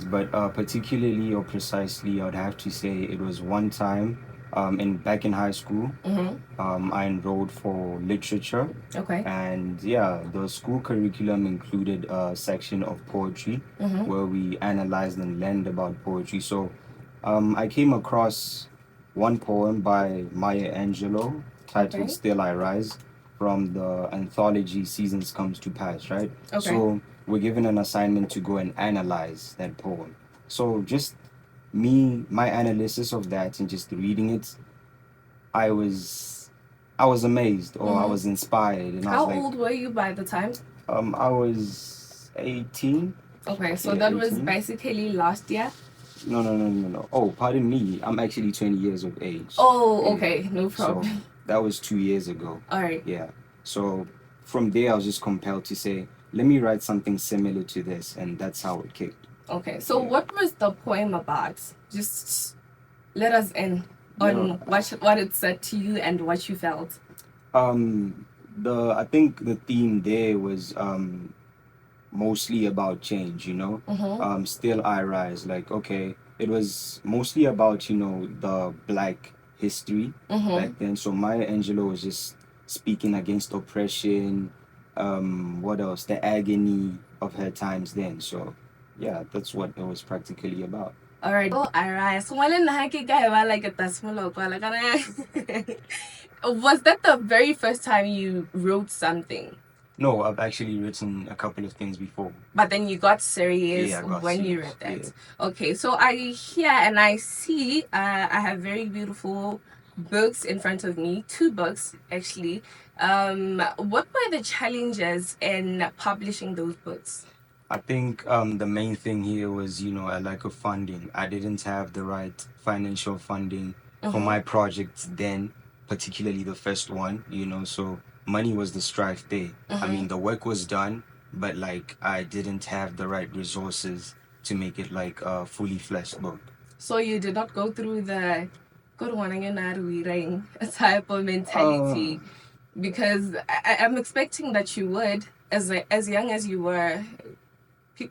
but particularly or precisely, I'd have to say it was one time in back in high school. I enrolled for literature. Okay. And yeah, the school curriculum included a section of poetry where we analyzed and learned about poetry. So I came across one poem by Maya Angelou titled Okay. Still I Rise from the anthology Seasons Comes to Pass, right? Okay. So we're given an assignment to go and analyze that poem. So just my analysis of that and just reading it, I was I was amazed or I was inspired and I was How like, old were you by the time? I was 18. Okay, so Yeah, that was 18. basically last year. No. Oh, pardon me. I'm actually 20 years of age. Oh, Yeah. okay, no So problem. that was 2 years ago. All right. Yeah. So from there, I was just compelled to say, let me write something similar to this, and that's how it kicked. Okay, so Yeah. what was the poem about? Just let us in on Yeah. what it said to you and what you felt. I think the theme there was mostly about change, you know. Still I rise. Like, okay, it was mostly about, the black history back then. So Maya Angelou was just speaking against oppression, what else? The agony of her times then. So yeah, that's what it was practically about. Alright. Oh, alright. So wala na like a tasmolo like was that the very first time you wrote something? No, I've actually written a couple of things before. But then you got serious Yeah, I got when you serious, read that. yeah. Okay, so I hear and I see I have very beautiful books in front of me, 2 books actually. What were the challenges in publishing those books? I think the main thing here was, a lack of funding. I didn't have the right financial funding for my projects then, particularly the first one, so money was the strife there. I mean, the work was done, but like I didn't have the right resources to make it like a fully fleshed book. So you did not go through the good one type of mentality because I'm expecting that you would, as young as you were,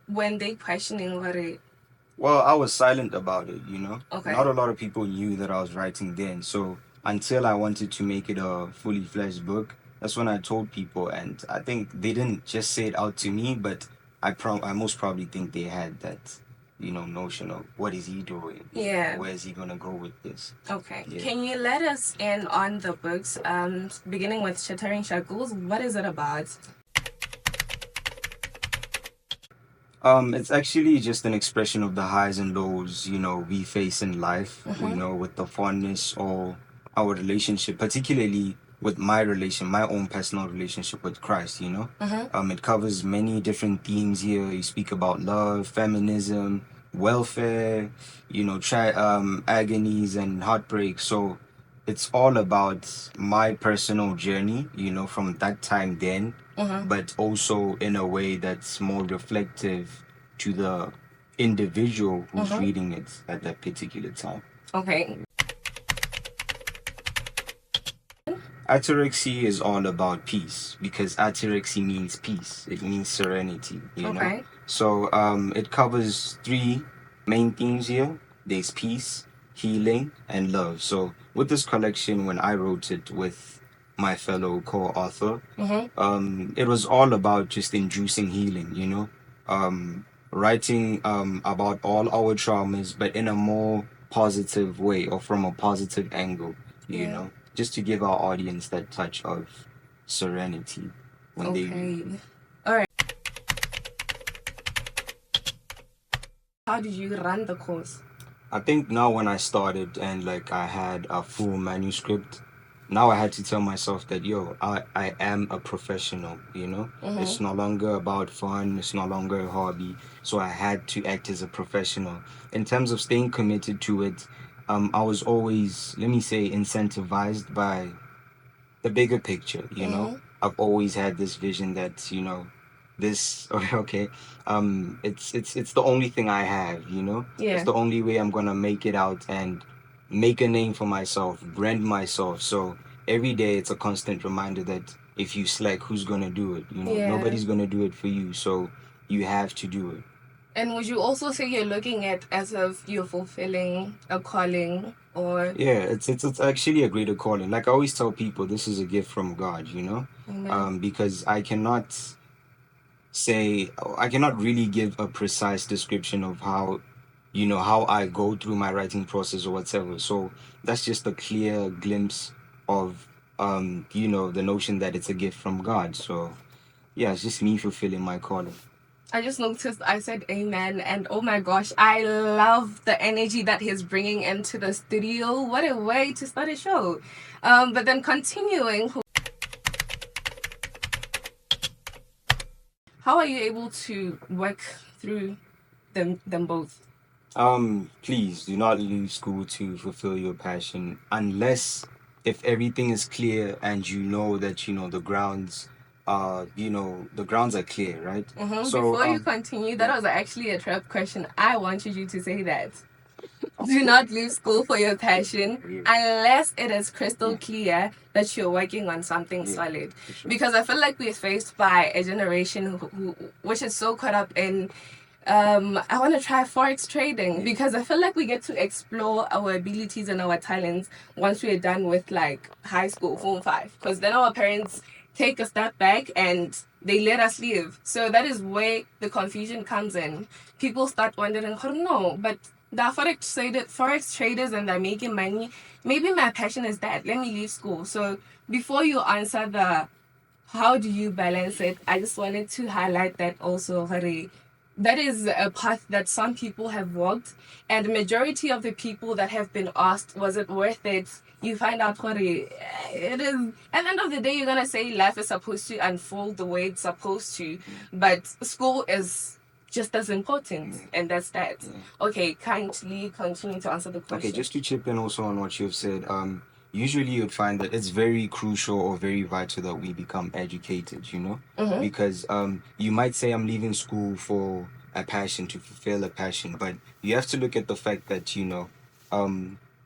when they questioning what it. Well, I was silent about it, Okay. Not a lot of people knew that I was writing then. So until I wanted to make it a fully fledged book, that's when I told people. And I think they didn't just say it out to me, but I most probably think they had that, notion of what is he doing? Yeah. Where is he going to go with this? Okay. Yeah. Can you let us in on the books? Beginning with Shattering Shackles, what is it about? It's actually just an expression of the highs and lows, we face in life, with the fondness or our relationship, particularly with my own personal relationship with Christ, It covers many different themes here. You speak about love, feminism, welfare, agonies and heartbreak. So it's all about my personal journey, from that time then, but also in a way that's more reflective to the individual who's reading it at that particular time. Okay. Ataraxy is all about peace because ataraxy means peace. It means serenity, Okay. So it covers 3 main themes here. There's peace, healing, and love. So with this collection, when I wrote it with my fellow co-author, it was all about just inducing healing, writing about all our traumas, but in a more positive way or from a positive angle, just to give our audience that touch of serenity when they read. All right. How did you run the course? I think now when I started and like I had a full manuscript, now I had to tell myself that I am a professional, It's no longer about fun, it's no longer a hobby. So I had to act as a professional. In terms of staying committed to it, I was always, let me say, incentivized by the bigger picture, I've always had this vision that, this okay, it's the only thing I have, Yeah. It's the only way I'm gonna make it out and make a name for myself, brand myself. So every day it's a constant reminder that if you slack, who's gonna do it? Yeah. Nobody's gonna do it for you, so you have to do it. And would you also say you're looking at as if you're fulfilling a calling or... Yeah, it's actually a greater calling. Like I always tell people, this is a gift from God, you know? Amen. Because I cannot really give a precise description of how, how I go through my writing process or whatever. So that's just a clear glimpse of, the notion that it's a gift from God. So yeah, it's just me fulfilling my calling. I just noticed I said amen, and oh my gosh, I love the energy that he's bringing into the studio. What a way to start a show. But then continuing, how are you able to work through them both? Please do not leave school to fulfill your passion unless if everything is clear and you know that the grounds are clear, right? So Before you continue, that was actually a trap question. I wanted you to say that. Do not leave school for your passion unless it is crystal clear that you're working on something solid. Sure. Because I feel like we're faced by a generation which is so caught up in I want to try forex trading because I feel like we get to explore our abilities and our talents once we're done with like high school, form 5. Because then our parents take a step back and they let us live. So that is where the confusion comes in. People start wondering, oh no, but the forex traders and they're making money. Maybe my passion is that. Let me leave school. So before you answer the how do you balance it, I just wanted to highlight that also, Hari. That is a path that some people have walked, and the majority of the people that have been asked, was it worth it? You find out, Hari, it is. At the end of the day, you're gonna say life is supposed to unfold the way it's supposed to, but school is just as important, and that's that. Okay, kindly continue to answer the question. Okay, just to chip in also on what you've said, usually you'd find that it's very crucial or very vital that we become educated, because you might say I'm leaving school for a passion, to fulfill a passion, but you have to look at the fact that,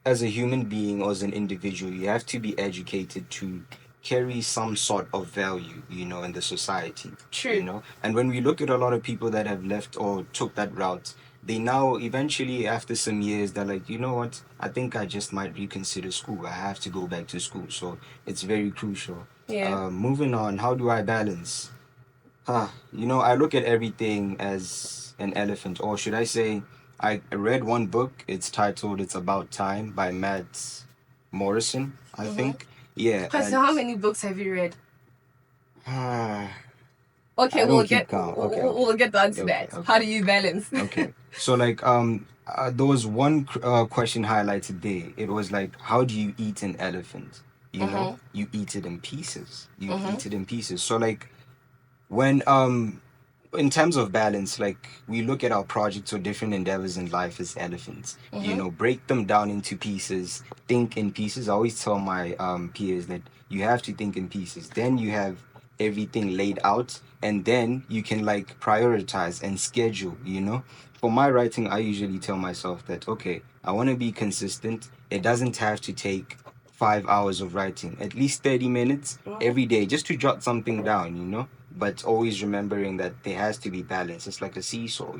as a human being or as an individual, you have to be educated to carry some sort of value, in the society. True. And when we look at a lot of people that have left or took that route, they now eventually after some years they're like, you know what, I think I just might reconsider school. I have to go back to school. So it's very crucial. Moving on, how do I balance? I look at everything as an elephant, or should I say, I read one book. It's titled "It's About Time" by Matt Morrison, I think. Yeah. So how many books have you read? Okay, I we'll don't keep get count. we'll get down to that. Okay. How do you balance? Okay. So like there was one question highlighted there. It was like, how do you eat an elephant? You know, you eat it in pieces. You eat it in pieces. So like when in terms of balance, like we look at our projects or different endeavors in life as elephants. Break them down into pieces. Think in pieces. I always tell my peers that you have to think in pieces. Then you have everything laid out, and then you can like prioritize and schedule. For my writing, I usually tell myself that, okay, I want to be consistent. It doesn't have to take 5 hours of writing, at least 30 minutes every day, just to jot something down. But always remembering that there has to be balance. It's like a seesaw.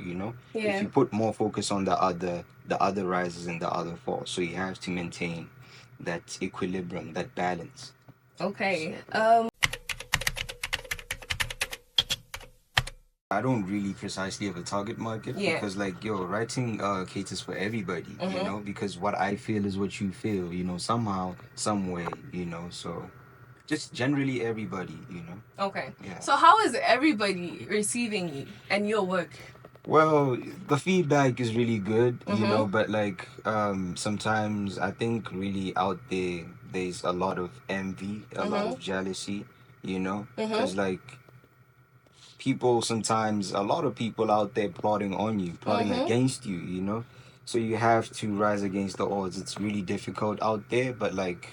If you put more focus on the other rises and the other falls. So you have to maintain that equilibrium, that balance. Okay. I don't really precisely have a target market because writing caters for everybody, because what I feel is what you feel, somehow, some way, so just generally everybody. Okay. Yeah. So how is everybody receiving you and your work? Well, the feedback is really good, but like sometimes I think really out there's a lot of envy, a lot of jealousy, because like a lot of people out there plotting on you, plotting against you. So you have to rise against the odds. It's really difficult out there, but like,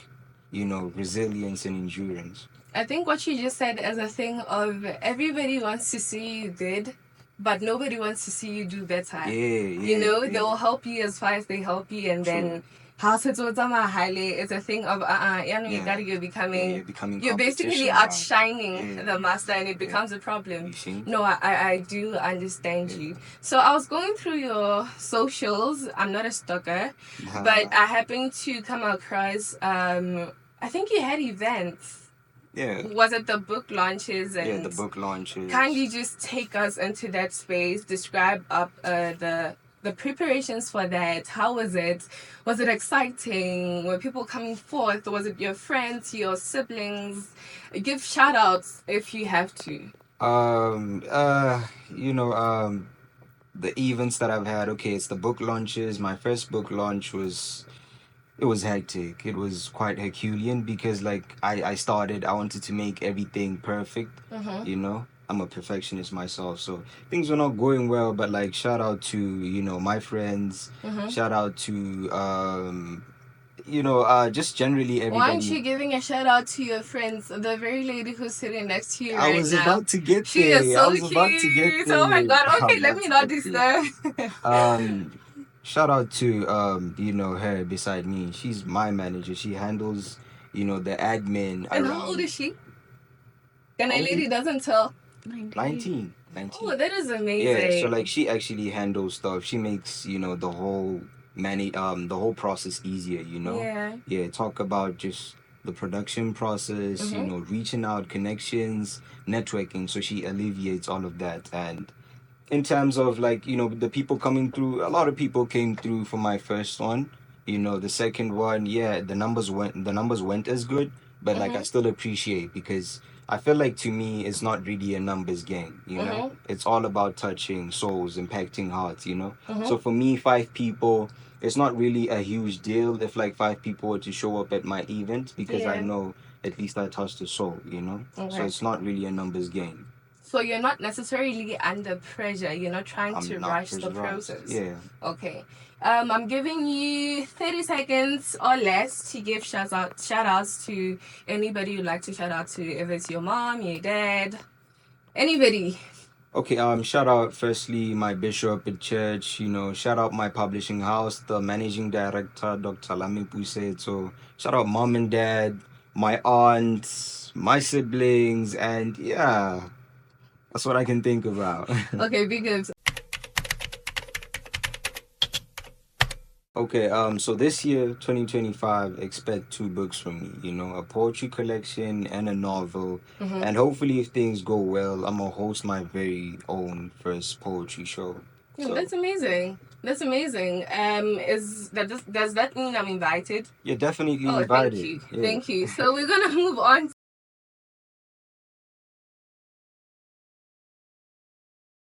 resilience and endurance. I think what you just said is a thing of everybody wants to see you good, but nobody wants to see you do better. Yeah. They'll help you as far as they help you, and then House it's a thing of you gotta you're becoming you're basically competition now. outshining Yeah. the master, and it becomes a problem. You see? No, I do understand you. So I was going through your socials. I'm not a stalker, but I happened to come across I think you had events. Yeah. Was it the book launches? And Yeah, the book launches. kindly just take us into that space. Describe up the preparations for that. How was it? Was it exciting? Were people coming forth? Was it your friends, your siblings? Give shout outs if you have to. You know, the events that I've had, okay, it's the book launches. My first book launch was, it was hectic. It was quite Herculean because like I wanted to make everything perfect. You know, I'm a perfectionist myself, so things were not going well. But like, shout out to, you know, my friends. Shout out to you know, just generally everybody. Why aren't you giving a shout out to your friends? The very lady who's sitting next to you right now. I was about to get she there. is so I was about to get cute. there. Oh my god. I'm Okay, let about me to not get there. disturb. Shout out to you know, her beside me. She's my manager. She handles, you know, the admin And around. how old is she? And a lady doesn't tell. 19. Oh, that is amazing. Yeah, so like she actually handles stuff. She makes, you know, the whole the whole process easier, you know? Yeah, talk about just the production process, you know, reaching out, connections, networking. So she alleviates all of that. And in terms of like, you know, the people coming through, a lot of people came through for my first one. You know, the second one, yeah, the numbers went as good, but like I still appreciate, because I feel like to me it's not really a numbers game, you know? It's all about touching souls, impacting hearts, you know? So for me, 5 people, it's not really a huge deal if like 5 people were to show up at my event, because I know at least I touched a soul, you know? So it's not really a numbers game. So you're not necessarily under pressure. You're not trying to rush the process. Yeah. Okay. I'm giving you 30 seconds or less to give shout outs to anybody you'd like to shout out to. If it's your mom, your dad, anybody. Okay, shout out firstly my bishop at church, you know, shout out my publishing house, the managing director, Dr. Lami Puse. So shout out mom and dad, my aunts, my siblings, and yeah, that's what I can think about. Okay, because okay, so this year, 2025, expect 2 books from me, you know, a poetry collection and a novel. And hopefully, if things go well, I'm gonna host my very own first poetry show. So, that's amazing. That's amazing. Does that mean I'm invited? You're definitely invited. invited. Thank you. Yeah. Thank you. So we're gonna move on